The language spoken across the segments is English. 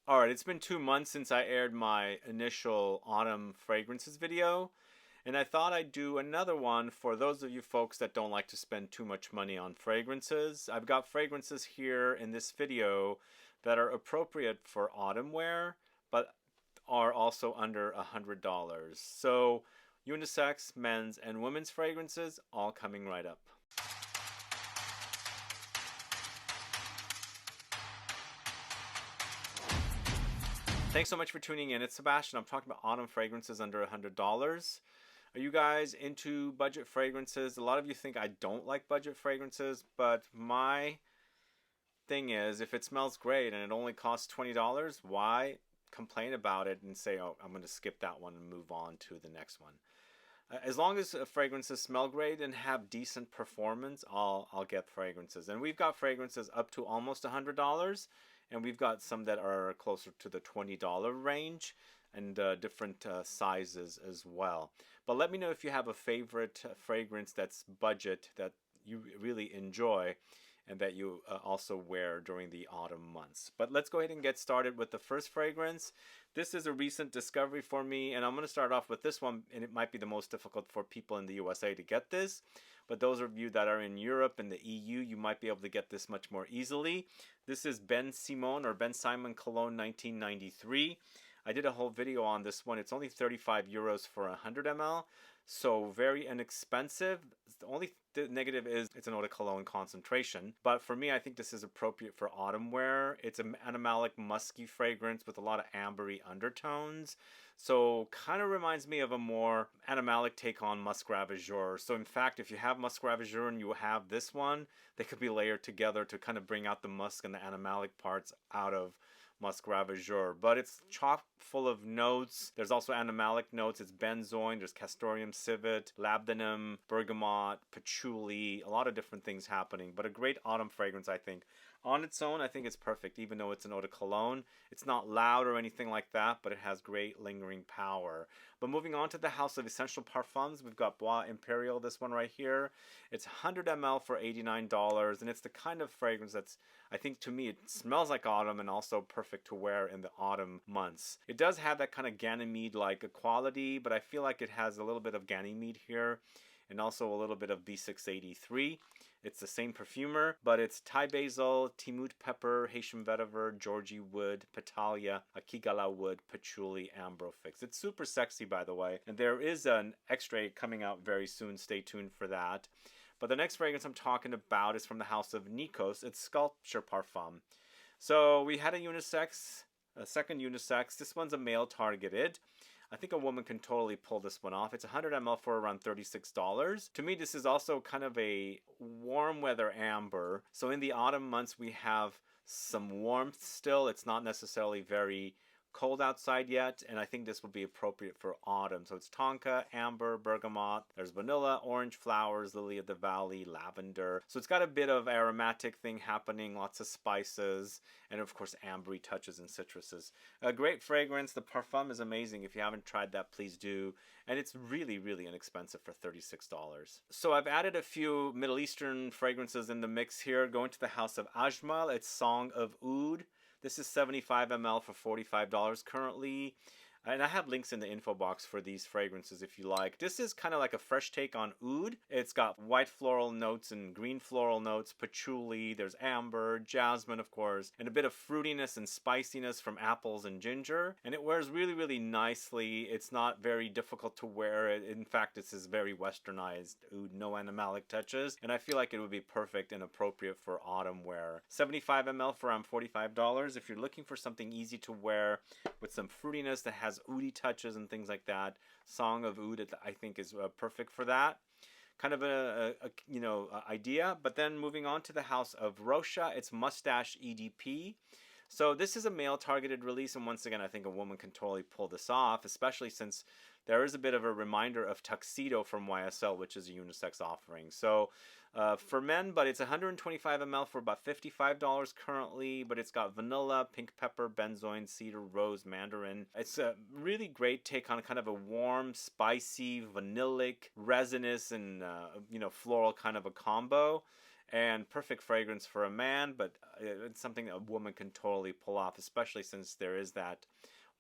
Alright, it's been 2 months since I aired my initial autumn fragrances video, and I thought I'd do another one for those of you folks that don't like to spend too much money on fragrances. I've got fragrances here in this video that are appropriate for autumn wear, but are also under $100. So, unisex, men's, and women's fragrances all coming right up. Thanks so much for tuning in. It's Sebastian. I'm talking about autumn fragrances under $100. Are you guys into budget fragrances? A lot of you think I don't like budget fragrances, but my thing is, if it smells great and it only costs $20, why complain about it and say, oh, I'm going to skip that one and move on to the next one? As long as fragrances smell great and have decent performance, I'll get fragrances. And we've got fragrances up to almost $100, and we've got some that are closer to the $20 range, and different sizes as well. But let me know if you have a favorite fragrance that's budget that you really enjoy and that you also wear during the autumn months. But let's go ahead and get started with the first fragrance. This is a recent discovery for me, and I'm going to start off with this one, and it might be the most difficult for people in the USA to get this. But those of you that are in Europe and the EU, you might be able to get this much more easily. This is BENSIMON or BENSIMON Cologne 1993. I did a whole video on this one. It's only 35 euros for 100 ml, so very inexpensive. The only negative is it's an eau de cologne concentration, but for me, I think this is appropriate for autumn wear. It's an animalic, musky fragrance with a lot of ambery undertones, so kind of reminds me of a more animalic take on Musk Ravageur. So in fact, if you have Musk Ravageur and you have this one, they could be layered together to kind of bring out the musk and the animalic parts out of Musk Ravageur, but it's chock full of notes. There's also animalic notes. It's benzoin, there's Castorium, Civet, Lavender, Bergamot, Patchouli, a lot of different things happening, but a great autumn fragrance, I think. On its own, I think it's perfect, even though it's an eau de cologne. It's not loud or anything like that, but it has great lingering power. But moving on to the house of essential parfums, we've got Bois Imperial, this one right here. It's 100 ml for $89, and it's the kind of fragrance that's, I think to me, it smells like autumn and also perfect to wear in the autumn months. It does have that kind of Ganymede-like quality, but I feel like it has a little bit of Ganymede here and also a little bit of B683. It's the same perfumer, but it's Thai basil, Timut pepper, Haitian vetiver, Georgie wood, Petalia, Akigala wood, patchouli, ambrofix. It's super sexy, by the way, and there is an X-ray coming out very soon. Stay tuned for that. But the next fragrance I'm talking about is from the house of NIKOS. It's Sculpture Parfum. So we had a unisex, a second unisex. This one's a male targeted. I think a woman can totally pull this one off. It's 100 ml for around $36. To me, this is also kind of a warm weather amber. So in the autumn months, we have some warmth still. It's not necessarily very cold outside yet, and I think this will be appropriate for autumn. So it's Tonka, amber, bergamot, there's vanilla, orange flowers, lily of the valley, lavender. So it's got a bit of aromatic thing happening, lots of spices, and of course ambery touches and citruses. A great fragrance. The parfum is amazing. If you haven't tried that, please do. And it's really, really inexpensive for $36. So I've added a few Middle Eastern fragrances in the mix here. Going to the house of AJMAL, it's Song of Oud. This is 75 ml for $45 currently. And I have links in the info box for these fragrances if you like. This is kind of like a fresh take on oud. It's got white floral notes and green floral notes, patchouli, there's amber, jasmine of course, and a bit of fruitiness and spiciness from apples and ginger. And it wears really, really nicely. It's not very difficult to wear. In fact, this is very westernized oud, no animalic touches. And I feel like it would be perfect and appropriate for autumn wear. 75 ml for around $45. If you're looking for something easy to wear with some fruitiness that has oudy touches and things like that, Song of Oud I think is perfect for that kind of idea. But then moving on to the house of ROCHAS, it's Moustache EDP. So this is a male targeted release, and once again I think a woman can totally pull this off, especially since there is a bit of a reminder of Tuxedo from YSL, which is a unisex offering. So for men, but it's 125 ml for about $55 currently, but it's got vanilla, pink pepper, benzoin, cedar, rose, mandarin. It's a really great take on kind of a warm, spicy, vanillic, resinous, and floral kind of a combo. and perfect fragrance for a man, but it's something a woman can totally pull off, especially since there is that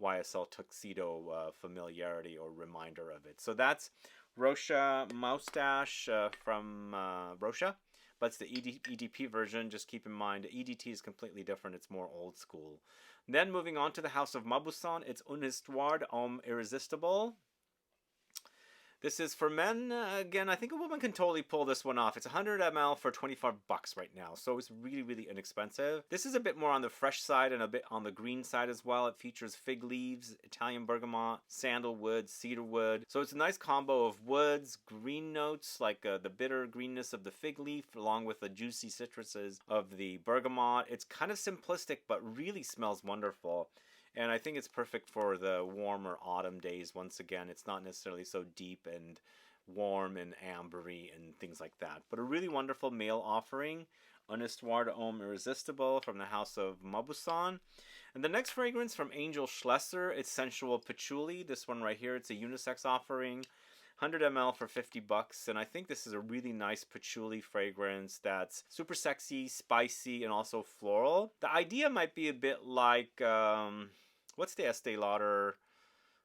YSL tuxedo familiarity or reminder of it. So that's ROCHAS Moustache from ROCHAS, but it's the EDP version. Just keep in mind, EDT is completely different. It's more old school. Then moving on to the house of MAUBOUSSIN, it's Une Histoire d'Homme Irrésistible. This is for men. Again, I think a woman can totally pull this one off. It's 100 ml for 25 bucks right now, so it's really, really inexpensive. This is a bit more on the fresh side and a bit on the green side as well. It features fig leaves, Italian bergamot, sandalwood, cedarwood. So it's a nice combo of woods, green notes like the bitter greenness of the fig leaf, along with the juicy citruses of the bergamot. It's kind of simplistic, but really smells wonderful. And I think it's perfect for the warmer autumn days. Once again, it's not necessarily so deep and warm and ambery and things like that. But a really wonderful male offering. Une Histoire d'Homme Irrésistible from the house of MAUBOUSSIN. And the next fragrance from Angel Schlesser, it's Sensual Patchouli. This one right here, it's a unisex offering. 100 ml for 50 bucks, and I think this is a really nice patchouli fragrance that's super sexy, spicy, and also floral. The idea might be a bit like what's the Estee Lauder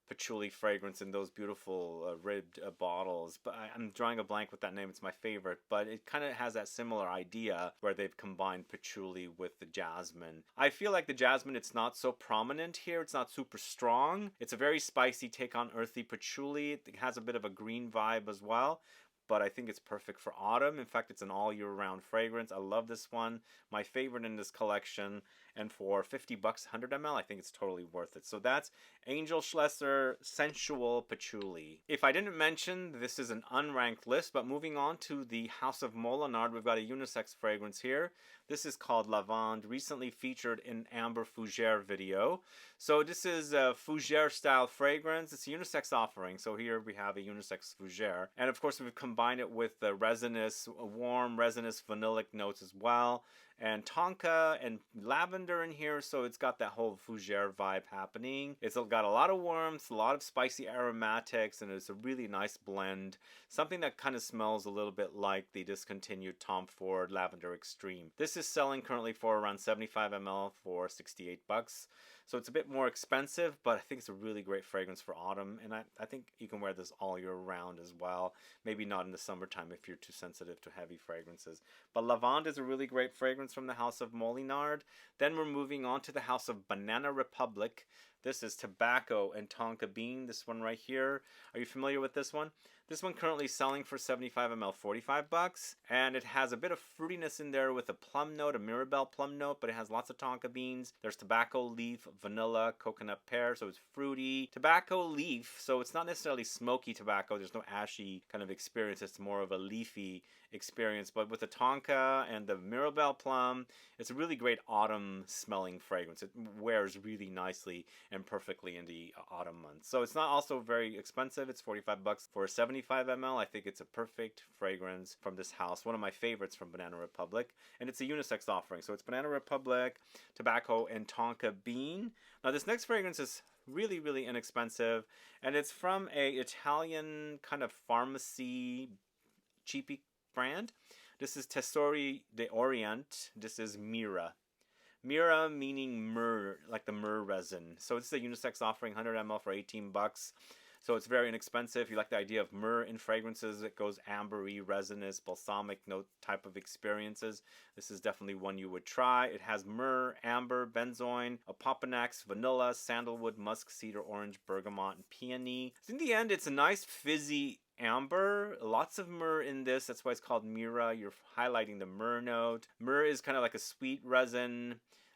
patchouli fragrance in those beautiful ribbed bottles, but I'm drawing a blank with that name. It's my favorite, but it kind of has that similar idea where they've combined patchouli with the jasmine. I feel like the jasmine, it's not so prominent here. It's not super strong. It's a very spicy take on earthy patchouli. It has a bit of a green vibe as well, but I think it's perfect for autumn. In fact, it's an all year round fragrance. I love this one. My favorite in this collection. And for 50 bucks, 100 ml, I think it's totally worth it. So that's Angel Schlesser Sensual Patchouli. If I didn't mention, this is an unranked list, but moving on to the house of MOLINARD, we've got a unisex fragrance here. This is called Lavande, recently featured in Amber Fougere video. So this is a Fougere style fragrance. It's a unisex offering. So here we have a unisex Fougere. And of course, we've combined it with the resinous, warm resinous vanillic notes as well. And Tonka and lavender in here, so it's got that whole fougere vibe happening. It's got a lot of warmth, a lot of spicy aromatics, and it's a really nice blend. Something that kind of smells a little bit like the discontinued Tom Ford Lavender Extreme. This is selling currently for around 75 ml for 68 bucks. So it's a bit more expensive, but I think it's a really great fragrance for autumn. And I think you can wear this all year round as well. Maybe not in the summertime if you're too sensitive to heavy fragrances. But Lavande is a really great fragrance from the house of MOLINARD. Then we're moving on to the house of Banana Republic. This is Tobacco and Tonka Bean, this one right here. Are you familiar with this one? This one currently selling for 75 ml, 45 bucks. And it has a bit of fruitiness in there with a plum note, a Mirabelle plum note, but it has lots of tonka beans. There's tobacco leaf, vanilla, coconut pear, so it's fruity. Tobacco leaf, so it's not necessarily smoky tobacco. There's no ashy kind of experience. It's more of a leafy experience. But with the tonka and the Mirabelle plum, it's a really great autumn smelling fragrance. It wears really nicely and perfectly in the autumn months. So it's not also very expensive. It's 45 bucks for 75 ml. I think it's a perfect fragrance from this house. One of my favorites from Banana Republic. And it's a unisex offering. So it's Banana Republic, Tobacco, and Tonka Bean. Now this next fragrance is really, really inexpensive. And it's from a Italian kind of pharmacy cheapy brand. This is Tesori d'Orient. This is Mira. Mira meaning myrrh, like the myrrh resin. So it's the unisex offering, 100 ml for 18 bucks. So it's very inexpensive. If you like the idea of myrrh in fragrances, it goes ambery, resinous, balsamic note type of experiences. This is definitely one you would try. It has myrrh, amber, benzoin, opoponax, vanilla, sandalwood, musk, cedar, orange, bergamot, and peony. So in the end, it's a nice fizzy amber, lots of myrrh in this. That's why it's called Mira. You're highlighting the myrrh note. Myrrh is kind of like a sweet resin,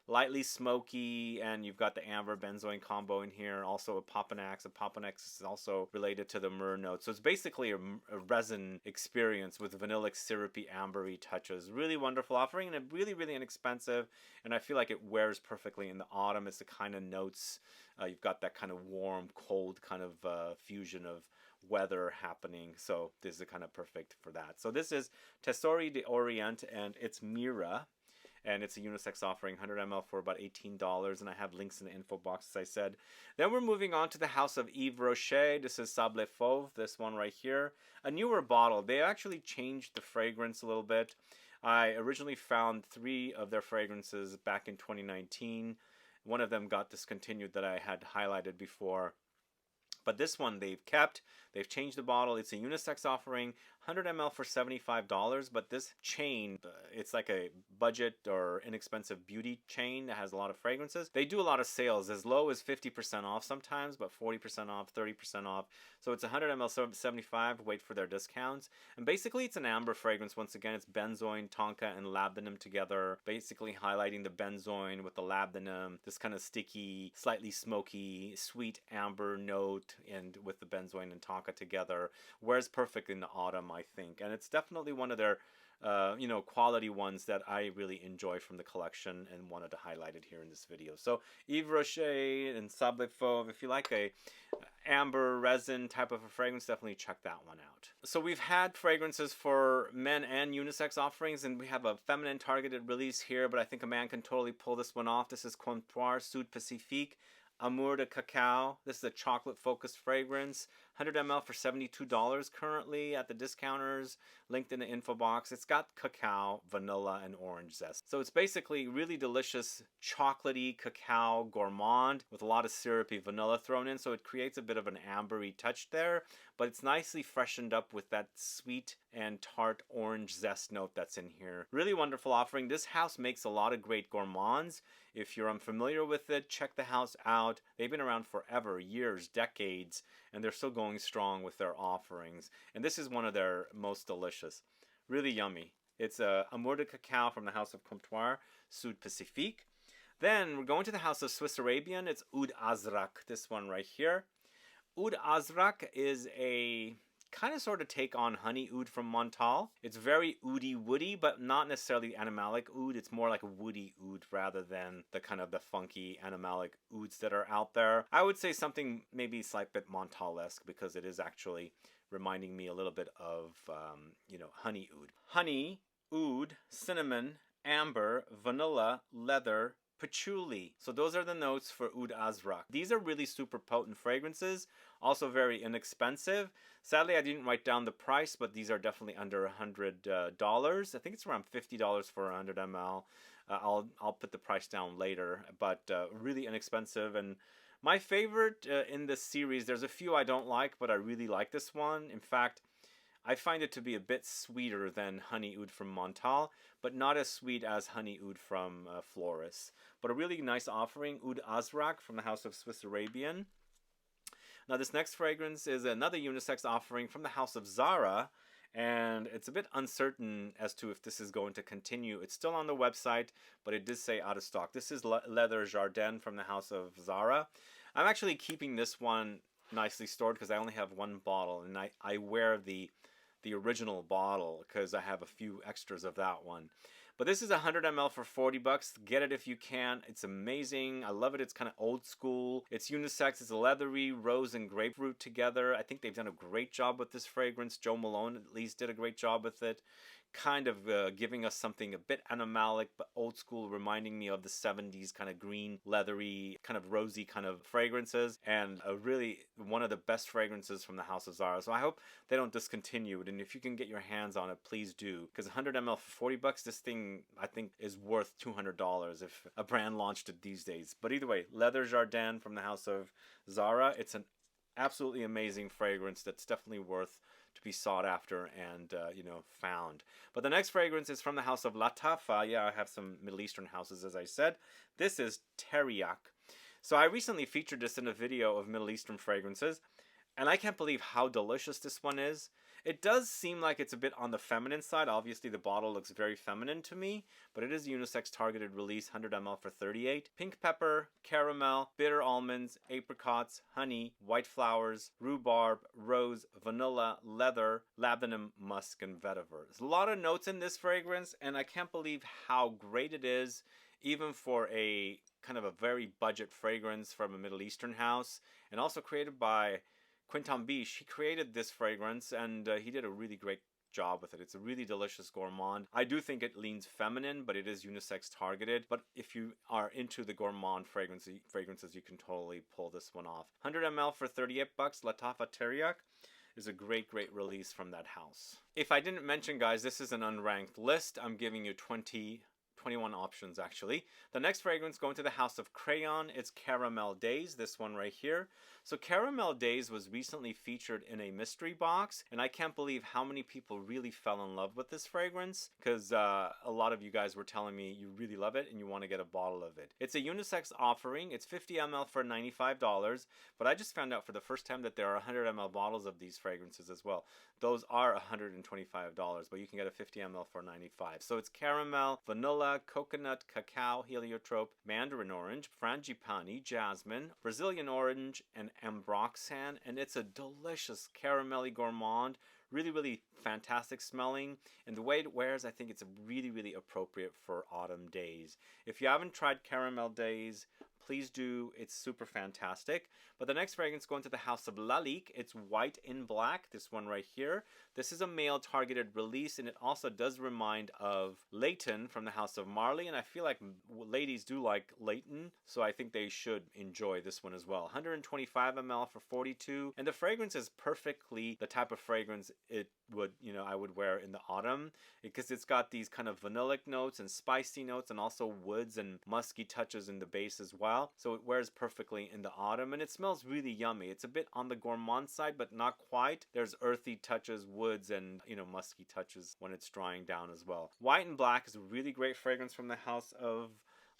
lightly smoky, and you've got the amber benzoin combo in here. Also opoponax. Opoponax is also related to the myrrh note. So it's basically a resin experience with vanillic, syrupy, ambery touches. Really wonderful offering, and really, really inexpensive. And I feel like it wears perfectly in the autumn. It's the kind of notes. You've got that kind of warm, cold kind of fusion of weather happening, so this is kind of perfect for that. So this is Tesori d'Orient, and it's Mira, and it's a unisex offering, 100 ml for about $18, and I have links in the info box, as I said. Then we're moving on to the house of Yves Rocher. This is Sable Fauve, this one right here. A newer bottle. They actually changed the fragrance a little bit. I originally found 3 of their fragrances back in 2019. One of them got discontinued that I had highlighted before. But this one they've kept. They've changed the bottle. It's a unisex offering, 100 ml for $75. But this chain, it's like a budget or inexpensive beauty chain that has a lot of fragrances. They do a lot of sales as low as 50% off sometimes, but 40% off, 30% off. So it's 100 ml 75. Wait for their discounts. And basically it's an amber fragrance. Once again, it's benzoin, tonka, and labdanum together. Basically highlighting the benzoin with the labdanum. This kind of sticky, slightly smoky, sweet amber note, and with the benzoin and tonka together, wears perfect in the autumn, I think. And it's definitely one of their quality ones that I really enjoy from the collection and wanted to highlight it here in this video. So Yves Rocher and Sable Fauve, if you like a amber resin type of a fragrance, definitely check that one out. So we've had fragrances for men and unisex offerings, and we have a feminine targeted release here, but I think a man can totally pull this one off. This is Comptoir Sud Pacifique Amour de Cacao. This is a chocolate focused fragrance, 100 ml for $72 currently at the discounters, linked in the info box. It's got cacao, vanilla, and orange zest. So it's basically really delicious chocolatey cacao gourmand with a lot of syrupy vanilla thrown in, so it creates a bit of an ambery touch there, but it's nicely freshened up with that sweet and tart orange zest note that's in here. Really wonderful offering. This house makes a lot of great gourmands. If you're unfamiliar with it, check the house out. They've been around forever, years, decades, and they're still going strong with their offerings. And this is one of their most delicious. Really yummy. It's a Amour de Cacao from the house of Comptoir Sud Pacifique. Then we're going to the house of Swiss Arabian. It's Oud Azrak, this one right here. Oud Azrak is a kind of sort of take on honey oud from Montal. It's very oudy woody, but not necessarily animalic oud. It's more like a woody oud rather than the kind of the funky animalic ouds that are out there. I would say something maybe slight bit Montal-esque because it is actually reminding me a little bit of honey oud. Honey, oud, cinnamon, amber, vanilla, leather, patchouli. So those are the notes for Oud Azrak. These are really super potent fragrances, also very inexpensive. Sadly, I didn't write down the price, but these are definitely under $100. I think it's around $50 for 100 ml. I'll put the price down later, but really inexpensive. And my favorite in this series, there's a few I don't like, but I really like this one. In fact, I find it to be a bit sweeter than honey oud from Montal, but not as sweet as honey oud from Floris. But a really nice offering, Oud Azrak from the house of Swiss Arabian. Now this next fragrance is another unisex offering from the house of Zara, and it's a bit uncertain as to if this is going to continue. It's still on the website, but it did say out of stock. This is Leather Jardin from the house of Zara. I'm actually keeping this one nicely stored because I only have one bottle, and I wear the original bottle because I have a few extras of that one. But this is 100 ml for $40. Get it if you can. It's amazing. I love it. It's kind of old school. It's unisex. It's leathery, rose, and grapefruit together. I think they've done a great job with this fragrance. Joe Malone at least did a great job with it. Kind of giving us something a bit animalic but old school, reminding me of the 70s kind of green, leathery, kind of rosy kind of fragrances, and really one of the best fragrances from the house of Zara. So I hope they don't discontinue it, and if you can get your hands on it, please do, because 100 ml for $40, this thing I think is worth $200 if a brand launched it these days. But either way, Leather Jardin from the house of Zara. It's an absolutely amazing fragrance that's definitely worth to be sought after and found. But the next fragrance is from the house of Latafa. Yeah, I have some Middle Eastern houses, as I said. This is Teriyak. So I recently featured this in a video of Middle Eastern fragrances, and I can't believe how delicious this one is. It does seem like it's a bit on the feminine side. Obviously, the bottle looks very feminine to me, but it is a unisex targeted release, 100 ml for $38. Pink pepper, caramel, bitter almonds, apricots, honey, white flowers, rhubarb, rose, vanilla, leather, labdanum, musk, and vetiver. There's a lot of notes in this fragrance, and I can't believe how great it is, even for a kind of a very budget fragrance from a Middle Eastern house, and also created by Quinton Biche. He created this fragrance, and he did a really great job with it. It's a really delicious gourmand. I do think it leans feminine, but it is unisex targeted. But if you are into the gourmand fragrances, you can totally pull this one off. 100 ml for $38. Latafa Teriyak. is a great release from that house. If I didn't mention, guys, this is an unranked list. I'm giving you 21 options actually. The next fragrance going to the house of Crayon, it's Caramel Days, this one right here. So Caramel Days was recently featured in a mystery box, and I can't believe how many people really fell in love with this fragrance, because a lot of you guys were telling me you really love it and you want to get a bottle of it. It's a unisex offering. It's 50 ml for $95, but I just found out for the first time that there are 100 ml bottles of these fragrances as well. Those are $125, but you can get a 50 ml for $95. So it's caramel, vanilla, coconut, cacao, heliotrope, mandarin orange, frangipani, jasmine, Brazilian orange, and ambroxan, and it's a delicious caramelly gourmand, really fantastic smelling, and the way it wears, I think it's really appropriate for autumn days. If you haven't tried Caramel Days, please do. It's super fantastic. But the next fragrance going to the house of Lalique, it's White in Black, this one right here. This is a male targeted release, and it also does remind of Leighton from the house of Marley, and I feel like ladies do like Leighton, so I think they should enjoy this one as well. 125 ml for $42, and the fragrance is perfectly the type of fragrance it would, I would wear in the autumn, because it's got these kind of vanillic notes and spicy notes, and also woods and musky touches in the base as well. So it wears perfectly in the autumn, and it smells really yummy. It's a bit on the gourmand side, but not quite. There's earthy touches, woods, and musky touches when it's drying down as well. White and Black is a really great fragrance from the house of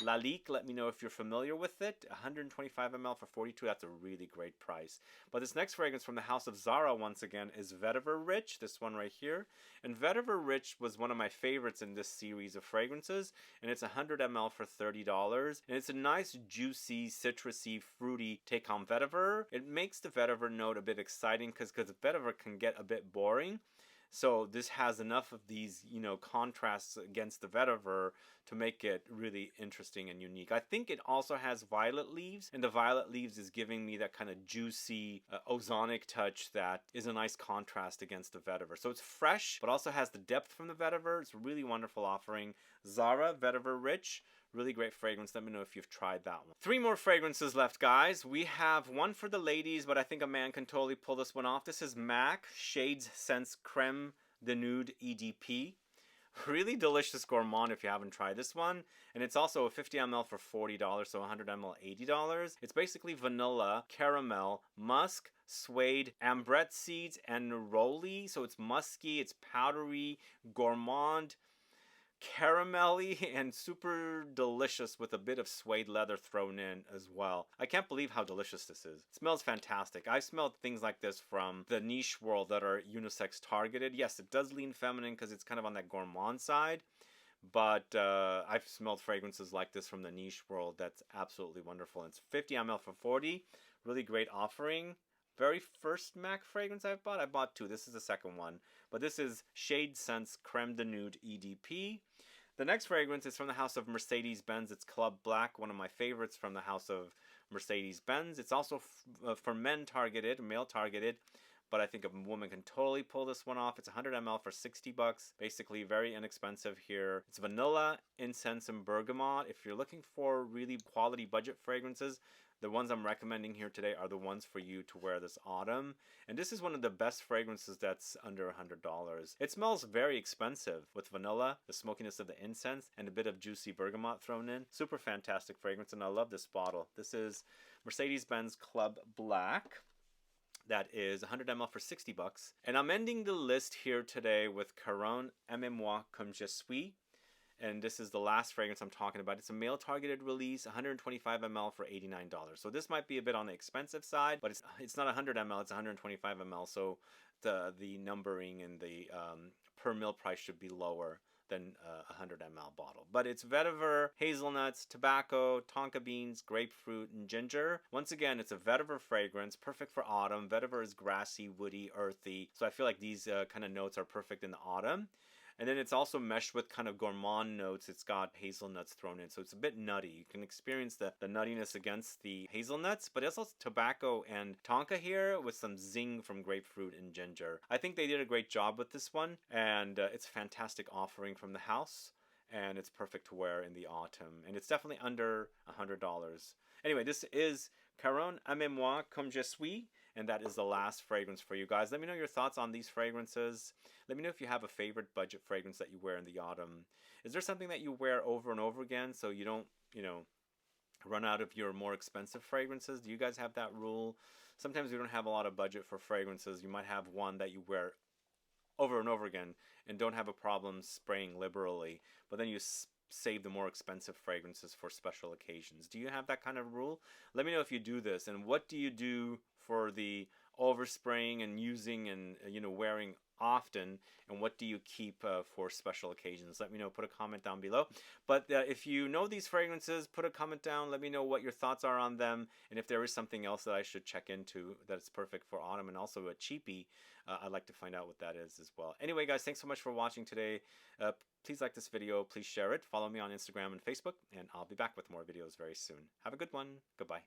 Lalique. Let me know if you're familiar with it. 125 ml for $42. That's a really great price. But this next fragrance from the house of Zara, once again, is Vetiver Rich, this one right here. And Vetiver Rich was one of my favorites in this series of fragrances, and it's 100 ml for $30. And it's a nice, juicy, citrusy, fruity take on vetiver. It makes the vetiver note a bit exciting, because vetiver can get a bit boring. So this has enough of these, contrasts against the vetiver to make it really interesting and unique. I think it also has violet leaves, and the violet leaves is giving me that kind of juicy, ozonic touch that is a nice contrast against the vetiver. So it's fresh, but also has the depth from the vetiver. It's a really wonderful offering. Zara Vetiver Rich. Really great fragrance. Let me know if you've tried that one. 3 more fragrances left, guys. We have one for the ladies, but I think a man can totally pull this one off. This is MAC Shades Sense Creme de Nude EDP. Really delicious gourmand if you haven't tried this one. And it's also a 50 ml for $40, so 100 ml $80. It's basically vanilla, caramel, musk, suede, ambrette seeds, and neroli. So it's musky, it's powdery, gourmand, caramelly, and super delicious with a bit of suede leather thrown in as well. I can't believe how delicious this is. It smells fantastic. I've smelled things like this from the niche world that are unisex targeted. Yes, it does lean feminine because it's kind of on that gourmand side, but I've smelled fragrances like this from the niche world that's absolutely wonderful. It's 50 ml for $40. Really great offering. Very first MAC fragrance I bought 2. This is the second one, but this is Shade Sense Creme de Nude EDP. The next fragrance is from the house of Mercedes-Benz. It's Club Black, one of my favorites from the house of Mercedes-Benz. It's also for men targeted, male targeted, but I think a woman can totally pull this one off. It's 100 ml for $60. Basically very inexpensive here. It's vanilla, incense, and bergamot. If you're looking for really quality budget fragrances, the ones I'm recommending here today are the ones for you to wear this autumn. And this is one of the best fragrances that's under $100. It smells very expensive with vanilla, the smokiness of the incense, and a bit of juicy bergamot thrown in. Super fantastic fragrance, and I love this bottle. This is Mercedes-Benz Club Black. That is 100 ml for $60. And I'm ending the list here today with Caron Aime-moi comme je suis. And this is the last fragrance I'm talking about. It's a male targeted release, 125 ml for $89. So this might be a bit on the expensive side, but it's not 100 ml, it's 125 ml. So the numbering and the per mil price should be lower than a 100 ml bottle. But it's vetiver, hazelnuts, tobacco, tonka beans, grapefruit, and ginger. Once again, it's a vetiver fragrance, perfect for autumn. Vetiver is grassy, woody, earthy. So I feel like these kind of notes are perfect in the autumn. And then it's also meshed with kind of gourmand notes. It's got hazelnuts thrown in, so it's a bit nutty. You can experience the nuttiness against the hazelnuts, but it's also tobacco and tonka here with some zing from grapefruit and ginger. I think they did a great job with this one, and it's a fantastic offering from the house, and it's perfect to wear in the autumn. And it's definitely under $100. Anyway, this is Caron Aime-moi comme je suis, And that is the last fragrance for you guys. Let me know your thoughts on these fragrances. Let me know if you have a favorite budget fragrance that you wear in the autumn. Is there something that you wear over and over again so you don't, run out of your more expensive fragrances? Do you guys have that rule? Sometimes you don't have a lot of budget for fragrances. You might have one that you wear over and over again and don't have a problem spraying liberally, but then you save the more expensive fragrances for special occasions. Do you have that kind of rule? Let me know if you do this, and what do you do for the overspraying and using and wearing often, and what do you keep for special occasions? Let me know. Put a comment down below. But if you know these fragrances, put a comment down. Let me know what your thoughts are on them, and if there is something else that I should check into that's perfect for autumn, and also a cheapie, I'd like to find out what that is as well. Anyway, guys, thanks so much for watching today. Please like this video. Please share it. Follow me on Instagram and Facebook, and I'll be back with more videos very soon. Have a good one. Goodbye.